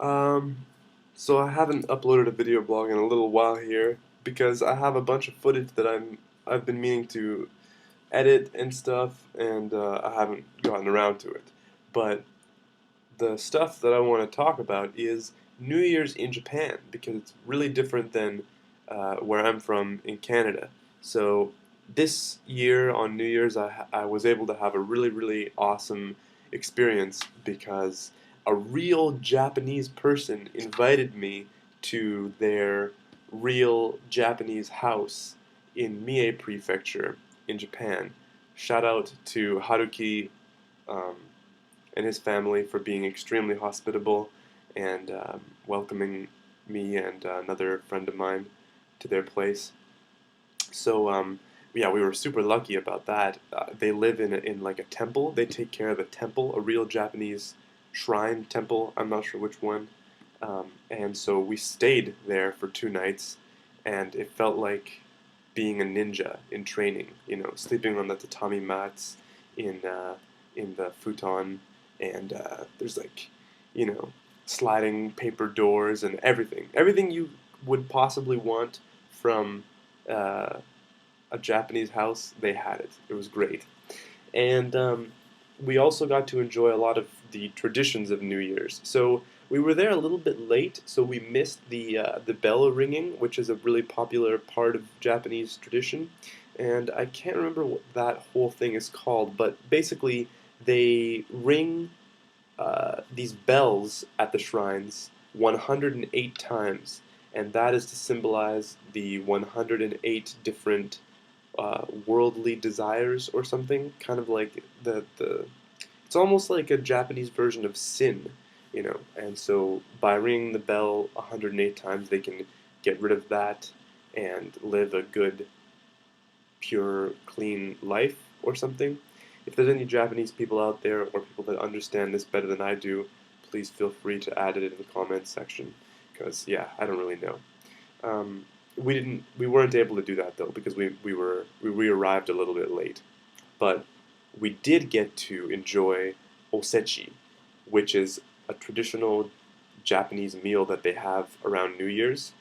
Um, so I haven't uploaded a video blog in a little while here because I have a bunch of footage that I've been meaning to edit and stuff, and I haven't gotten around to it. But the stuff that I want to talk about is New Year's in Japan because it's really different than where I'm from in Canada. So this year on New Year's, I was able to have a really awesome experience because a real Japanese person invited me to their real Japanese house in Mie Prefecture in Japan. Shout out to Haruki um, and his family for being extremely hospitable and welcoming me and another friend of mine to their place. So yeah, we were super lucky about that. They live in like a temple. They take care of a temple, a real Japanese shrine temple. I'm not sure which one. And so we stayed there for 2 nights, and it felt like being a ninja in training. You know, sleeping on the tatami mats in in the futon, and there's like, you know, sliding paper doors and everything you would possibly want from uh, a Japanese house. They had it. It was great, and we also got to enjoy a lot of the traditions of New Year's. So we were there a little bit late, so we missed the bell ringing, which is a really popular part of Japanese tradition. And I can't remember what that whole thing is called, but basically they ring these bells at the shrines 108 times, and that is to symbolize the 108 different worldly desires or something. Kind of like the it's almost like a Japanese version of sin, you know. And so by ringing the bell 108 times, they can get rid of that and live a good, pure, clean life or something. If there's any Japanese people out there or people that understand this better than I do, please feel free to add it in the comments section. Because yeah, I don't really know. We weren't able to do that though because we arrived a little bit late. But we did get to enjoy osechi, which is a traditional Japanese meal that they have around New Year's,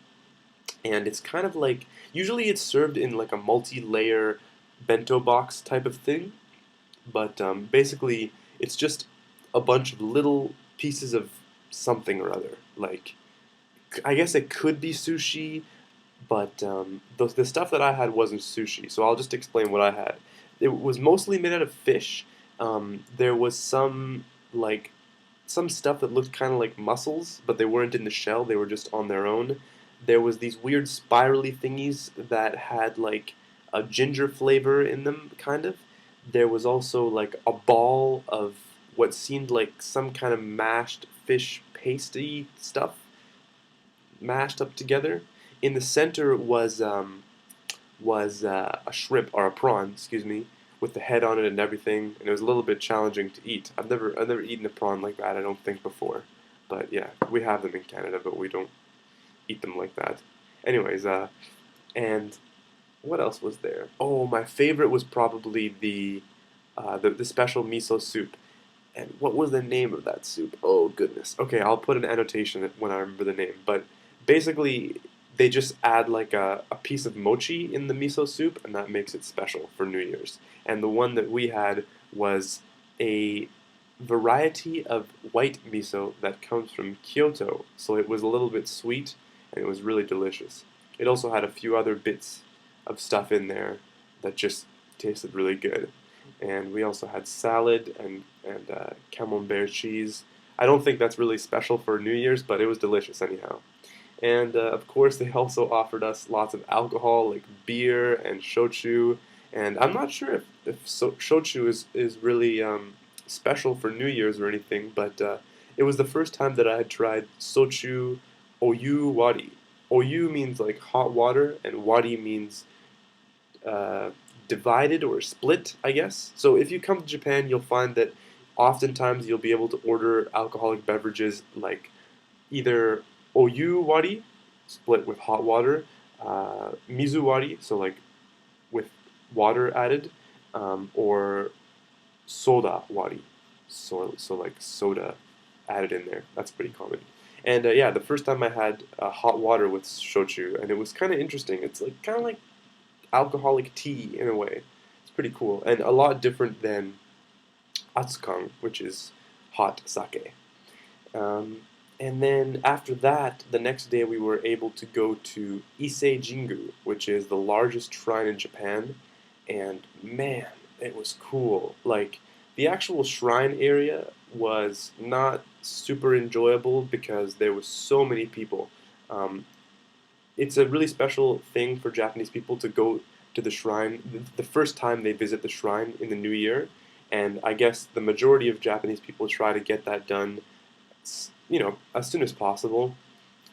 and it's kind of like usually it's served in like a multi-layer bento box type of thing, but basically it's just a bunch of little pieces of something or other. Like I guess it could be sushi, but the stuff that I had wasn't sushi. So I'll just explain what I had. It was mostly made out of fish. There was like some stuff that looked kind of like mussels, but they weren't in the shell. They were just on their own. There was these weird spirally thingies that had like a ginger flavor in them, kind of. There was also like a ball of what seemed like some kind of mashed fish pasty stuff mashed up together. In the center was a shrimp or a prawn, excuse me, with the head on it and everything, and it was a little bit challenging to eat. I've never eaten a prawn like that. I don't think before, but yeah, we have them in Canada, but we don't eat them like that. Anyways, and what else was there? Oh, my favorite was probably the special miso soup. And what was the name of that soup? Oh goodness. Okay, I'll put an annotation when I remember the name. But basically, they just add like a piece of mochi in the miso soup, and that makes it special for New Year's. And the one that we had was a variety of white miso that comes from Kyoto. So it was a little bit sweet, and it was really delicious. It also had a few other bits of stuff in there that just tasted really good. And we also had salad and camembert cheese. I don't think that's really special for New Year's, but it was delicious anyhow. And of course, they also offered us lots of alcohol, like beer and shochu. And I'm not sure if shochu is really special for New Year's or anything, but it was the first time that I had tried sochu oyu wari. Oyu means like hot water, and wari means uh, divided or split, I guess. So if you come to Japan, you'll find that oftentimes you'll be able to order alcoholic beverages like either oyu wari, split with hot water, mizu wari, so like with water added, or soda wari, so like soda added in there. That's pretty common. And yeah, the first time I had hot water with shochu, and it was kind of interesting. It's like kind of like alcoholic tea in a way. It's pretty cool, and a lot different than atsukan, which is hot sake. Um, and then after that, the next day we were able to go to Ise Jingu, which is the largest shrine in Japan. And man, it was cool. Like, the actual shrine area was not super enjoyable because there was so many people. Um, it's a really special thing for Japanese people to go to the shrine the first time they visit the shrine in the new year. And I guess the majority of Japanese people try to get that done, as soon as possible.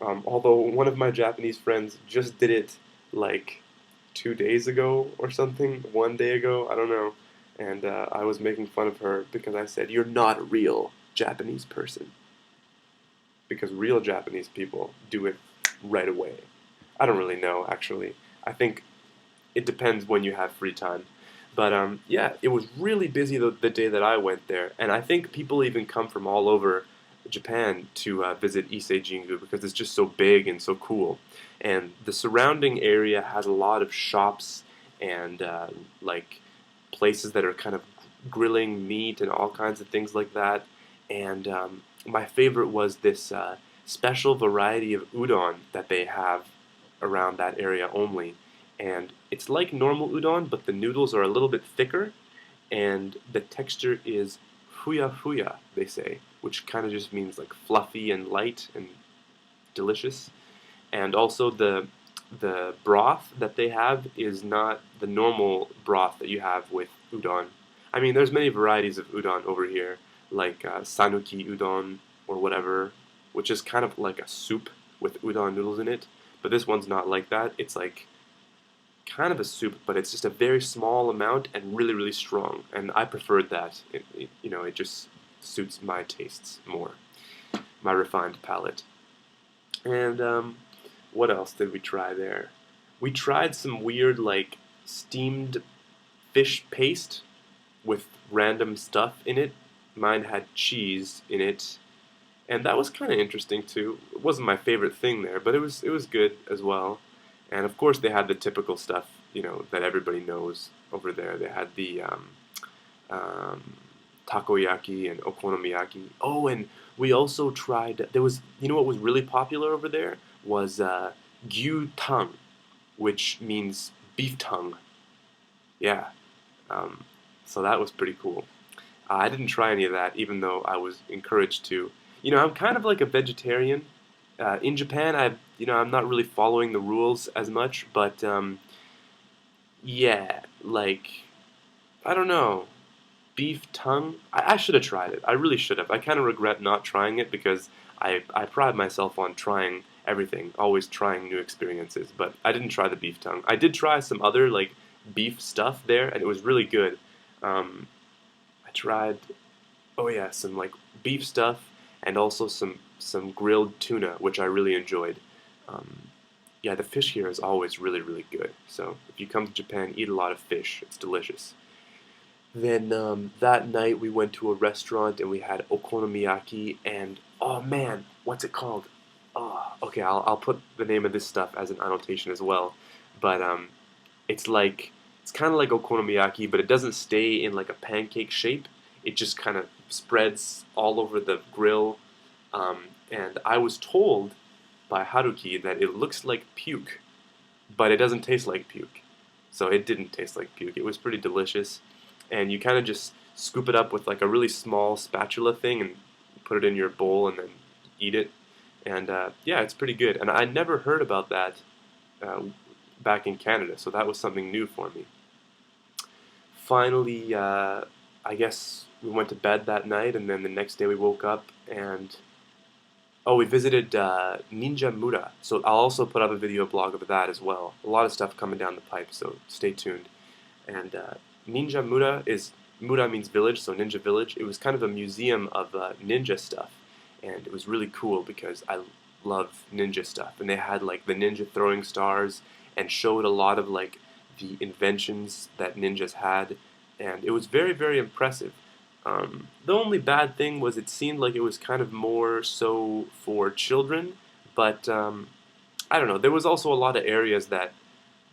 Although one of my Japanese friends just did it like 2 days ago or something, one day ago, I don't know. And I was making fun of her because I said, "You're not a real Japanese person." Because real Japanese people do it right away. I don't really know, actually. I think it depends when you have free time. But yeah, it was really busy the day that I went there, and I think people even come from all over Japan to visit Ise Jingu because it's just so big and so cool. And the surrounding area has a lot of shops and like places that are kind of grilling meat and all kinds of things like that. And my favorite was this special variety of udon that they have around that area only. And it's like normal udon, but the noodles are a little bit thicker, and the texture is fuya fuya, they say, which kind of just means like fluffy and light and delicious. And also the broth that they have is not the normal broth that you have with udon. I mean, there's many varieties of udon over here, like sanuki udon or whatever, which is kind of like a soup with udon noodles in it. But this one's not like that. It's like kind of a soup, but it's just a very small amount and really, really strong. And I preferred that. It just suits my tastes more, my refined palate. And what else did we try there? We tried some weird, like, steamed fish paste with random stuff in it. Mine had cheese in it, and that was kind of interesting too. It wasn't my favorite thing there, but it was good as well. And of course, they had the typical stuff, that everybody knows over there. They had the um, takoyaki and okonomiyaki. Oh, and we also tried. There was, what was really popular over there was gyu tongue, which means beef tongue. Yeah. Um, so that was pretty cool. I didn't try any of that, even though I was encouraged to. I'm kind of like a vegetarian. In Japan, I'm not really following the rules as much, but yeah, like, I don't know, beef tongue. I should have tried it. I really should have. I kind of regret not trying it because I pride myself on trying everything, always trying new experiences. But I didn't try the beef tongue. I did try some other like beef stuff there, and it was really good. I tried, oh yeah, some like beef stuff and also some grilled tuna, which I really enjoyed. Um, yeah, the fish here is always really, really good. So if you come to Japan, eat a lot of fish. It's delicious. Then that night we went to a restaurant and we had okonomiyaki and oh man, what's it called? Oh, okay, I'll put the name of this stuff as an annotation as well. But it's kind of like okonomiyaki, but it doesn't stay in like a pancake shape. It just kind of spreads all over the grill. And I was told by Haruki that it looks like puke, but it doesn't taste like puke. So it didn't taste like puke. It was pretty delicious. And you kind of just scoop it up with like a really small spatula thing and put it in your bowl and then eat it. And yeah, it's pretty good. And I never heard about that uh, back in Canada, so that was something new for me. Finally, I guess we went to bed that night, and then the next day we woke up and oh, we visited Ninja Mura. So I'll also put up a video blog of that as well. A lot of stuff coming down the pipe, so stay tuned. And Ninja Mura Mura means village, so Ninja Village. It was kind of a museum of ninja stuff, and it was really cool because I love ninja stuff. And they had like the ninja throwing stars and showed a lot of like the inventions that ninjas had, and it was very, very impressive. The only bad thing was it seemed like it was kind of more so for children, but I don't know. There was also a lot of areas that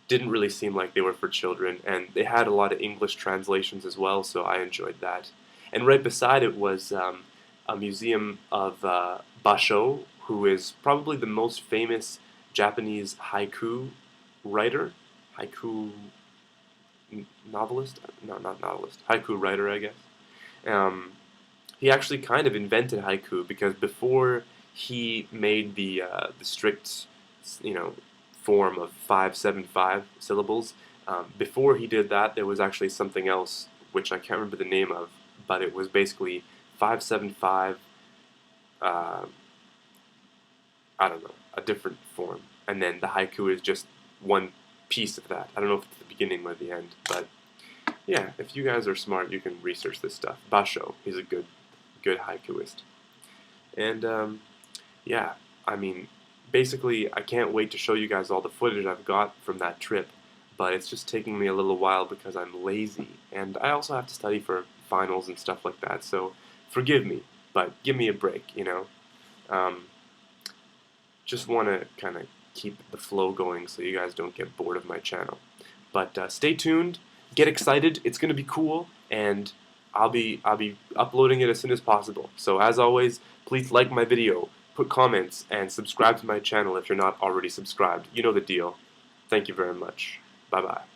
didn't really seem like they were for children, and they had a lot of English translations as well, so I enjoyed that. And right beside it was a museum of Basho, who is probably the most famous Japanese haiku writer, haiku novelist, no, not novelist, haiku writer, I guess. Um, he actually kind of invented haiku because before he made the strict, you know, form of 575 syllables, before he did that, there was actually something else which I can't remember the name of, but it was basically 575. Uh, I don't know, a different form, and then the haiku is just one piece of that. I don't know if it's the beginning or the end, but yeah, if you guys are smart, you can research this stuff. Basho, he's a good haikuist. And yeah, I mean, basically, I can't wait to show you guys all the footage I've got from that trip, but it's just taking me a little while because I'm lazy, and I also have to study for finals and stuff like that, so forgive me, but give me a break, you know? Um, just want to kind of keep the flow going so you guys don't get bored of my channel. But stay tuned, get excited, it's going to be cool, and I'll be uploading it as soon as possible. So as always, please like my video, put comments, and subscribe to my channel if you're not already subscribed. You know the deal. Thank you very much. Bye-bye.